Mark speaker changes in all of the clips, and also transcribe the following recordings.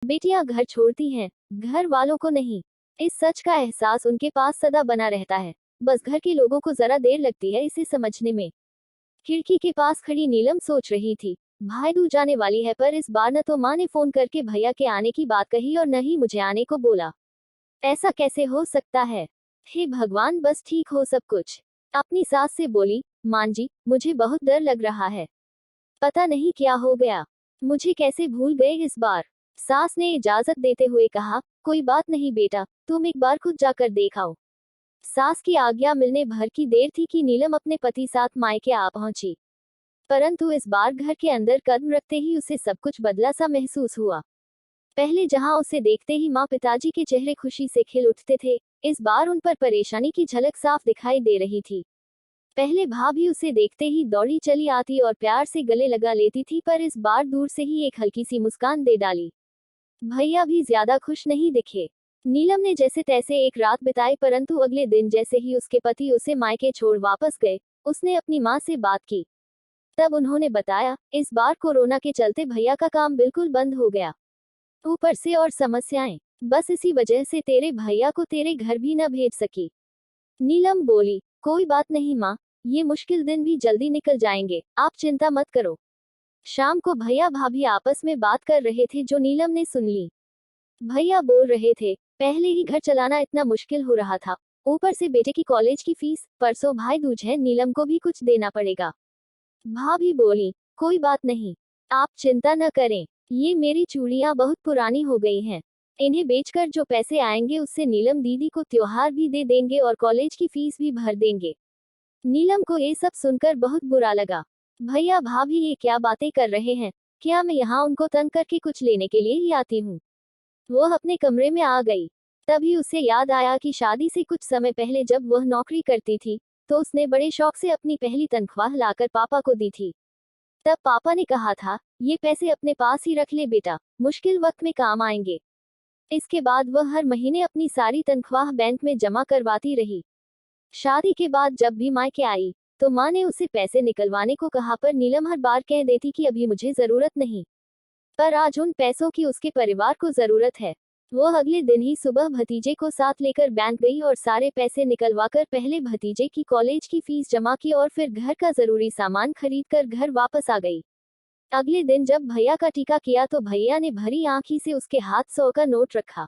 Speaker 1: बेटियां घर छोड़ती हैं, घर वालों को नहीं। इस सच का एहसास उनके पास सदा बना रहता है, बस घर के लोगों को जरा देर लगती है इसे समझने में। खिड़की के पास खड़ी नीलम सोच रही थी, भाई दूज जाने वाली है, पर इस बार न तो माँ ने फोन करके भैया के आने की बात कही और न ही मुझे आने को बोला। ऐसा कैसे हो सकता है? हे भगवान, बस ठीक हो सब कुछ। अपनी सास से बोली, मां जी, मुझे बहुत डर लग रहा है, पता नहीं क्या हो गया, मुझे कैसे भूल गए इस बार। सास ने इजाजत देते हुए कहा, कोई बात नहीं बेटा, तुम एक बार खुद जाकर देख आओ। सास की आज्ञा मिलने भर की देर थी कि नीलम अपने पति साथ मायके आ पहुंची, परंतु इस बार घर के अंदर कदम रखते ही उसे सब कुछ बदला सा महसूस हुआ। पहले जहां उसे देखते ही माँ पिताजी के चेहरे खुशी से खिल उठते थे, इस बार उन पर परेशानी की झलक साफ दिखाई दे रही थी। पहले भाभी उसे देखते ही दौड़ी चली आती और प्यार से गले लगा लेती थी, पर इस बार दूर से ही एक हल्की सी मुस्कान दे डाली। भैया भी ज्यादा खुश नहीं दिखे। नीलम ने जैसे तैसे एक रात बिताई, परंतु अगले दिन जैसे ही उसके पति उसे मायके छोड़ वापस गए, उसने अपनी माँ से बात की। तब उन्होंने बताया, इस बार कोरोना के चलते भैया का काम बिल्कुल बंद हो गया, ऊपर से और समस्याएं, बस इसी वजह से तेरे भैया को तेरे घर भी न भेज सकी। नीलम बोली, कोई बात नहीं माँ, ये मुश्किल दिन भी जल्दी निकल जाएंगे, आप चिंता मत करो। शाम को भैया भाभी आपस में बात कर रहे थे जो नीलम ने सुन ली। भैया बोल रहे थे, पहले ही घर चलाना इतना मुश्किल हो रहा था, ऊपर से बेटे की कॉलेज की फीस, परसों भाई दूज है, नीलम को भी कुछ देना पड़ेगा। भाभी बोली, कोई बात नहीं, आप चिंता न करें, ये मेरी चूड़ियां बहुत पुरानी हो गई हैं, इन्हें बेचकर जो पैसे आएंगे उससे नीलम दीदी को त्योहार भी दे देंगे और कॉलेज की फीस भी भर देंगे। नीलम को ये सब सुनकर बहुत बुरा लगा। भैया भाभी ये क्या बातें कर रहे हैं, क्या मैं यहाँ उनको तंग करके कुछ लेने के लिए ही आती हूँ। वो अपने कमरे में आ गई। तभी उसे याद आया कि शादी से कुछ समय पहले जब वह नौकरी करती थी, तो उसने बड़े शौक से अपनी पहली तनख्वाह लाकर पापा को दी थी। तब पापा ने कहा था, ये पैसे अपने पास ही रख ले बेटा, मुश्किल वक्त में काम आएंगे। इसके बाद वह हर महीने अपनी सारी तनख्वाह बैंक में जमा करवाती रही। शादी के बाद जब भी मायके आई, तो माँ ने उसे पैसे निकलवाने को कहा, पर नीलम हर बार कह देती कि अभी मुझे जरूरत नहीं। पर आज उन पैसों की उसके परिवार को जरूरत है। वो अगले दिन ही सुबह भतीजे को साथ लेकर बैंक गई और सारे पैसे निकलवाकर पहले भतीजे की कॉलेज की फीस जमा की और फिर घर का जरूरी सामान खरीदकर घर वापस आ गई। अगले दिन जब भैया का टीका किया तो भैया ने भरी आंखी से उसके हाथ 100 का नोट रखा।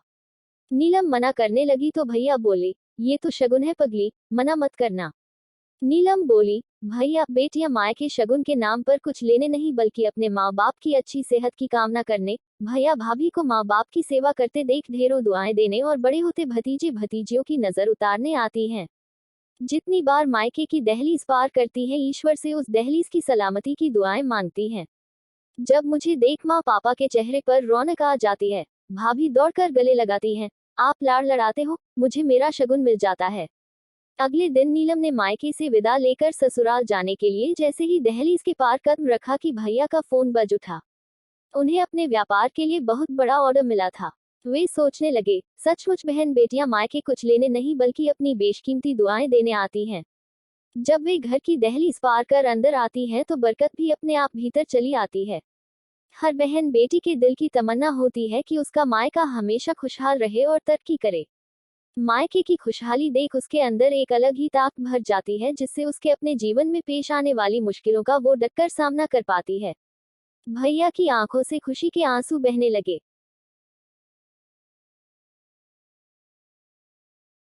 Speaker 1: नीलम मना करने लगी तो भैया बोले, ये तो शगुन है पगली, मना मत करना। नीलम बोली, भैया बेटियां माँ के शगुन के नाम पर कुछ लेने नहीं बल्कि अपने माँ बाप की अच्छी सेहत की कामना करने, भैया भाभी को माँ बाप की सेवा करते देख ढेरों दुआएं देने और बड़े होते भतीजे भतीजियों की नजर उतारने आती हैं। जितनी बार मायके की दहलीज पार करती हैं, ईश्वर से उस दहलीज की सलामती की दुआएं मांगती हैं। जब मुझे देख माँ पापा के चेहरे पर रौनक आ जाती है, भाभी दौड़कर गले लगाती हैं, आप लाड़ लड़ाते हो, मुझे मेरा शगुन मिल जाता है। अगले दिन नीलम ने मायके से विदा लेकर ससुराल जाने के लिए जैसे ही दहलीज के पार कदम रखा कि भैया का फोन बज उठा। उन्हें अपने व्यापार के लिए बहुत बड़ा ऑर्डर मिला था। वे सोचने लगे, सचमुच बहन बेटियां मायके कुछ लेने नहीं बल्कि अपनी बेशकीमती दुआएं देने आती हैं। जब वे घर की दहलीज पार कर अंदर आती हैं तो बरकत भी अपने आप भीतर चली आती है। हर बहन बेटी के दिल की तमन्ना होती है कि उसका मायका हमेशा खुशहाल रहे और तरक्की करे। मायके की खुशहाली देख उसके अंदर एक अलग ही ताकत भर जाती है, जिससे उसके अपने जीवन में पेश आने वाली मुश्किलों का वो डटकर सामना कर पाती है। भैया की आंखों से खुशी के आंसू बहने लगे।